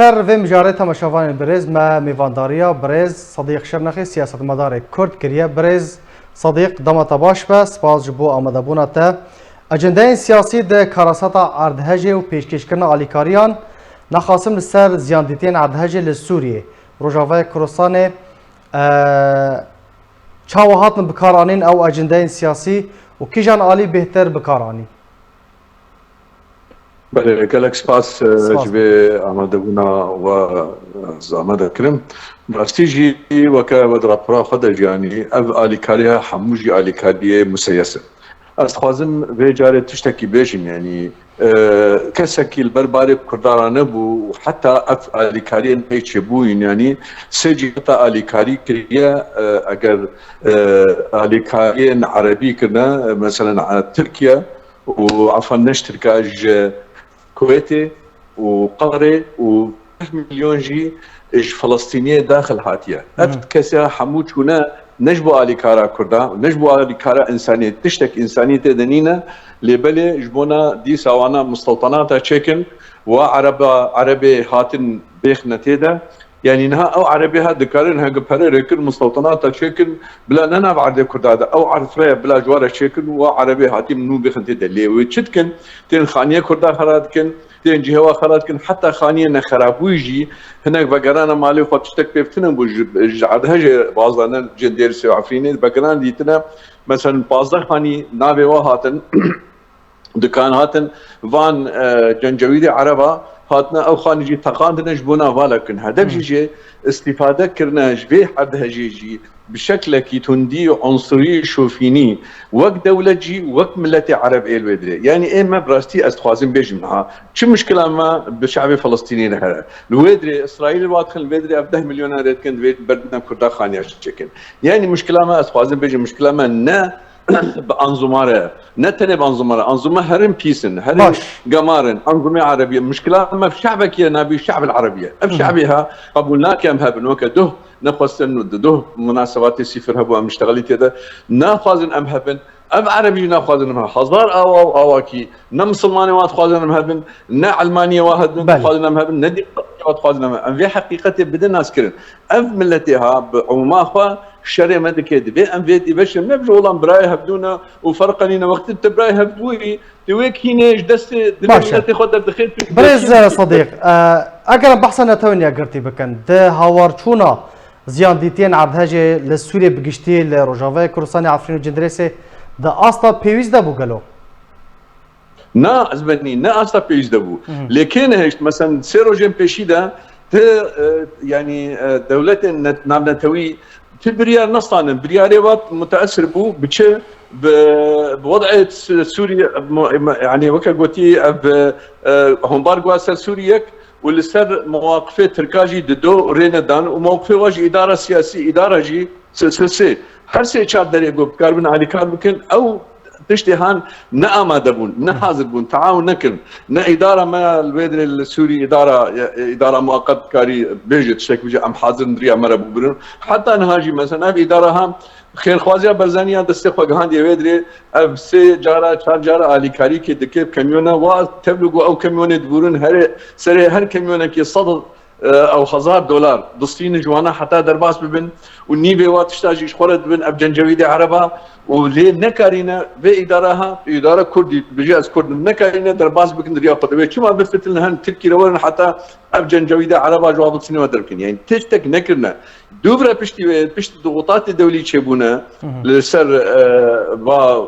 سر و مجاره تماشاوان برز ما میوانداریا برز صدیق شرنخی سیاست مدار کرد کریه برز صدیق دمت باش بس سپاس جبو آمده بونا تا اجنده سیاسی ده کاراساتا اردهجه و پیشکش کرن آلیکاریان نخواستم لسر زیاندیتین اردهجه لسوریه روژاوه کرستان چاوهاتن بکارانین او اجنده سیاسی و کیجان آلی بهتر بکارانی بله گلک سپاس جبه آمده بونا و آمده کرم راستی جی وکا ودرا پرا خدا جانی او آلیکاریه هموجی آلیکاریه مسیسه از خوازم به جاره تشتکی بیشیم یعنی کسکی البرباری کردارانه بو حتی اف آلیکاریه نیچه بوین یعنی سجی تا آلیکاری کریه اگر آلیکاریه عربی کرنا مثلا ترکیا وعفوا نشتركاج كويتي وقطري و مليون جي اج فلسطينيه داخل هاتيه افت كسا حمود هنا نجبوا على كارا كردا نجبوا على كارا انسانيه تشتك انسانيه دنينا لبلي جبونا دي سوانا مستوطنات تشيكن عربي هاتن بيخنا تيدا يعني نها او عربي هاد دكارن ها قبره ركن مستوطنات تشيكن بلا ننا بعد كرداده او عرفيه بلا جوار تشيكن وعربي هاتي منو بخنتي دلي وتشتكن تين خانيه كردا خراتكن تين جهوا خراتكن حتى خانيه نخرابويجي هناك بقرانا مالي خو تشتك بيفتن بوج عدها بعضنا جندير سي عفريني بقرانا ديتنا مثلا بازار خاني نابي وهاتن دكان هاتن فان جنجويدي عربه هاتنا او خانجي تقاندنا جبونا فالكن هذا بيجي استفاده كرنا جبي حد هجيجي بشكل كي تندي عنصري شوفيني وقت دولة جي وقت ملتي عرب الودري يعني اما براستي استخوازم بيجمعها شو مشكله ما بالشعب الفلسطيني لها الودري اسرائيل الوادخل الودري 10 مليون ريت كنت بيت بردنا كردا خانيا شكل يعني مشكله ما استخوازم بيجي مشكله ما نا بانظماره نتنه بانظماره انظمه هرم بيسن هرم قمارن انظمه عربيه مشكله ما في شعبك يا نبي الشعب العربيه اب شعبها قبولناك يا مهب نوك ده نخوستن ده مناسبات السفر هبوا مشتغلت هذا ناخذن ام هبن ام عربي ناخذن حضار او اواكي مسلماني واد خذن ام هبن نا علمانيه واحد خذن ام هبن ندي خذن ام في حقيقه بدنا نذكر ام ملتها بعماخه شري ما دكيد بي ام فيتي باش نبجو والله براي هبدونا وفرقنينا وقت انت براي هبدوي تويك هنا دست دلوقتي خد دخيل برز صديق اگر بحثنا توني اگرتي بكن ده هاورچونا زيان ديتين عبدهجه لسوريا بگشتي لروجاوي كردستان عفرين جندريسه ده اصلا بيويز ده بوغلو نا ازبني نا اصلا بيويز ده بو لكن هيش مثلا سيروجين بيشيدا يعني دولة نابنتوي في بريار نصانا برياريات متاثر بو بتش بوضع سوريا يعني وكا قوتي هم بارغوا سوريا واللي صار مواقفه تركاجي ددو ريندان وموقفه واجي اداره سياسيه اداره جي سلسله هر سي چار دري گو كاربن علي كاربكن او تشتهان نا آماده بون نا حاضر بون تعاون نكن نا إدارة ما الويدر السوري إدارة مؤقت كاري بيجي تشتك بيجي أم حاضر ندري أمر أبو برن حتى نهاجي مثلا في إدارة هم خير خوازيا برزانيا دستخوا جهان يويدر أب سي جارة چار جارة آلي كاري كي دكيب كميونة وتبلغوا أو كميونة دبورن هر كميونة كي صدر او $1000 دستين جوانا حتى درباس ببن والنيبي واتشتاجي شخورت بن اب جنجويدي عربا وليه نكارينا في اداره كردي بيجي از كرد نكارينا درباس بكن دريا قدوي كما بفتلنا هن تركي لورن حتى اب جنجويدي عربا جواب سنه دركن يعني تشتك نكرنا دوبرا بشتي ضغوطات الدوليه تشبونا لسر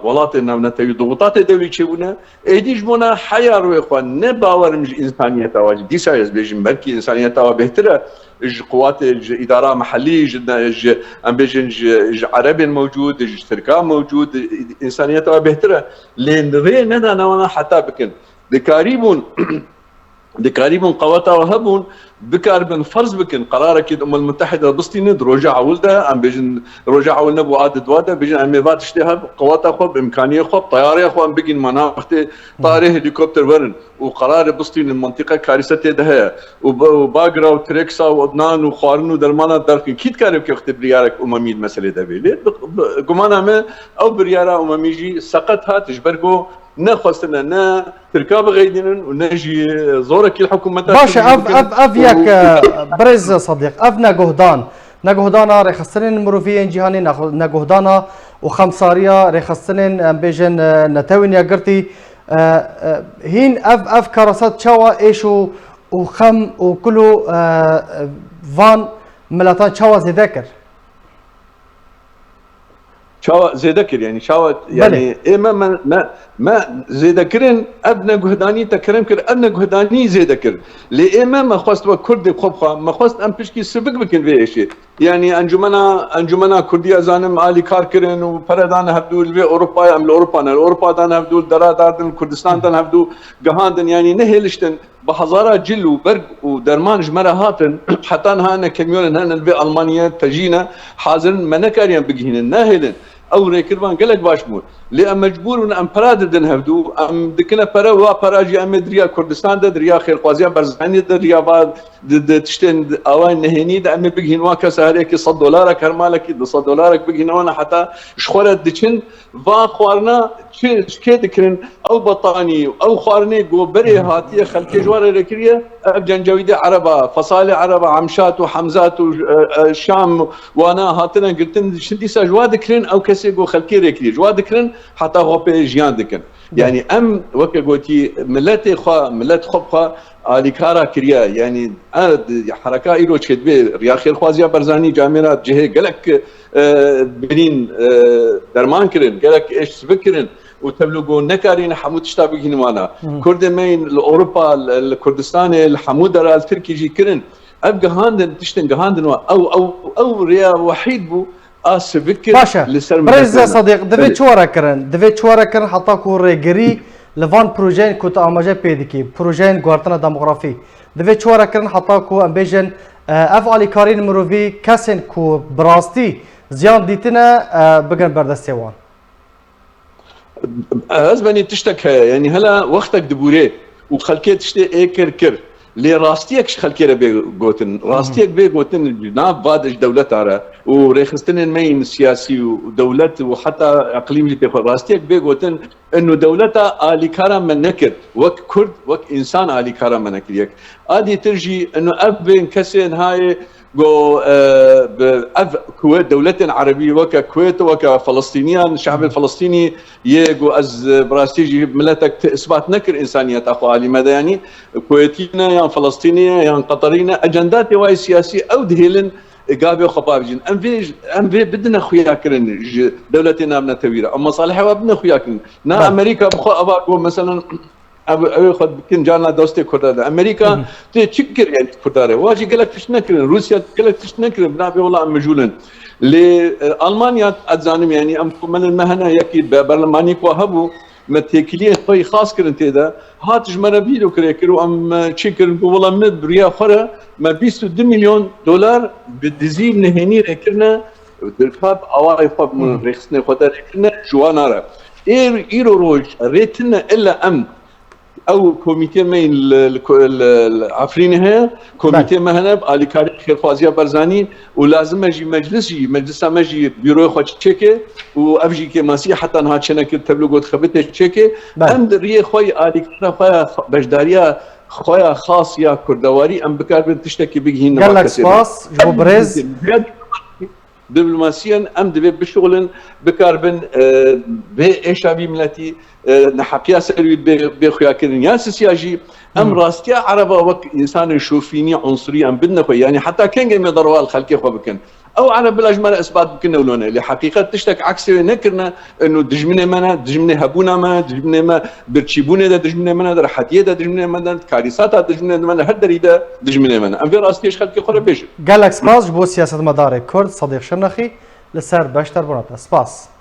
ولاتنا نتوي ضغوطات الدوليه تشبونا ايدي جبونا حيار واخوان نباور مش انسانيه تواجد دي سايز بيجي بركي انسانيه توا بهتره قوات اداره محليه ام بيجن عربي موجود تركا موجود انسانيه توا بهتره لين ري ندانا حتى بكن دكاريبون قواتها وهبون بكاربن فرض بكن قرار اكيد المتحده بسطينه رجع ولده ام بيجن رجع ولنا بوعد دواده بيجن اميفات اشتهاب قواتها خو بامكانيه خو طياره خو ام بيجن مناطق طاري هليكوبتر ورن وقرار بسطين المنطقه كارثه ده وباغرا وتريكسا وادنان وخارن ودرمانه دركن كيت كان وقت بريارك المساله ده بيلي قمانا ما او برياره امميجي سقطها تجبرغو نخواستنا نا تركاب غيدين ونجي زورك الحكومة باشا اف ياك برز صديق اف نجهدانا رخصتن مروفيين جهاني نجهدانا وخمساريا رخصتن بيجن نتاوين يقرتي هين اف كراسات شوا ايشو وخم وكلو فان ملاتان شوا زيدكر شاو زيدكر يعني شاو يعني إما ما زيدكرن أبنى جهداني تكرم كر أبنى جهداني زيدكر لإما ما خواست وكرد خبخة ما خواست أم بشكي سبق بكن في إشي يعني أنجمنا كردية زانم آلي كاركرن وبردان هبدو في أوروبا أم الأوروبا دان هبدو درا داردن كردستان دان هبدو جهاندن يعني نهلشتن بحضارة جل وبرق ودرمان جمرة هاتن حتى هانا كميون هانا البي ألمانيا تجينا حاضر منكاريان بجهين ناهلن او ريكربان قالك باشمور لأ مجبور أم براددن هبدو أم دكنا برا وبراجي أم دريا كردستان دريا خير قازيا برزاني دريا بعد تشتن أوان نهيني دا أم بجهين واكس هريك $100 كرمالك $100 بجهين وانا حتى شخورة دكن خوارنا شكي دكرن أو بطاني أو خوارني جو بري هاتية خلكي جوار ريكريا جنجويدة عربة فصالة عربة عمشات وحمزات وشام وانا هاتنا قلتن شدي ساجوا دكرن أو كسي جو خلكي ريكريا جوا دكرن حتى غوبي جيان دكن يعني ام وكا قوتي ملت خبخه اليكارا كريا يعني حركه ايرو تشدبي رياخير خوازيا برزاني جاميرات جهه قالك بنين درمان كرن قالك ايش سبكرن وتبلغوا نكارين حمود شتابكين وانا كرد مين الاوروبا الكردستان الحمود التركي جي كرن ابقى هاندن تشتن هاندن او ريا وحيد بو باشا برز صديق دفيت شوارا كرن حتى كو ريغري لفان بروجين كنت اماجا بيديكي بروجين غوارتنا ديموغرافي دفيت شوارا كرن حتى كو امبيجن افعالي كارين مروفي كاسن كو براستي زيان ديتنا بقن بردستيوان ازبني تشتك يعني هلا وقتك دبوري وخلكي تشتي ايكر كر لي راستيك خلكي بي غوتن راستيك بي غوتن جناب بادج دولت عرا وريخستن مين سياسي ودولت وحتى اقليم اللي تاخذ راستيك بي غوتن انه دولتها الي كرم من نكر وك كرد وك انسان الي كرم من نكر ادي ترجي انه اب كسن هاي جو اف كويت دولة عربية وكا كويت وكا فلسطينيان الشعب الفلسطيني يجو از براستيجي ملتك اثبات نكر انسانية اخو علي ماذا يعني كويتينا يا فلسطينية يا قطرينا اجندات واي سياسي او دهيلن قابي وخبابجين ام في بدنا خويا كرن دولتنا من تويره اما صالحه بدنا خويا كرن نا امريكا بخو ابا مثلا ابو خد كن جانا دوستي كردار امريكا تشكر يعني كردار واجي قال لك فيش نكرن روسيا قال لك فيش نكرن بنابي والله مجولن لالمانيا اتزانم يعني ام من المهنه يكيد برلماني وهبوا متكليه طي خاص كرنت هذا هات جمره بيدو كريكرو ام تشكر والله من بريا خره ما بيستو 2 مليون دولار بالدزيل نهني ركرنا دركاب اواي فاب من رخصنا خدا ركرنا جوانارا ايرو روج ريتنا الا ام او كوميتي مين العفريني هي كوميتي مهنب علي كاري خير خوازيا برزاني ولازم اجي مجلس مجي بيرو خو تشيكي وافجي كماسي حتى نها تشنك تبلغوت خبت تشيكي عند ري خوي علي خويا بجداريا خويا خاص يا كردواري ام بكار بن تشتكي بيهين قال لك سباس جو بريز دبلوماسيا ام دبي بشغلن بكاربن بايشابي ملتي نحقيا سلوي بخويا كرن يا سياجي ام راستيا عربه وك انسان يشوفيني عنصري ام بدنا يعني حتى كان جاي يضروا الخلق خو بكن او على بالاجمال اثبات بكنا ولونا اللي حقيقه تشتك عكسي نكرنا انه دجمني منا دجمني هبونا ما دجمني ما برتشيبوني دا دجمني منا رحتيه دا دجمني منا كارثات دجمني منا هدري دا دجمني منا ام في راستيش خلق خو بيش قال لك سباس بو سياسه مدار كرد صديق شرنخي لسر باشتر بونات سباس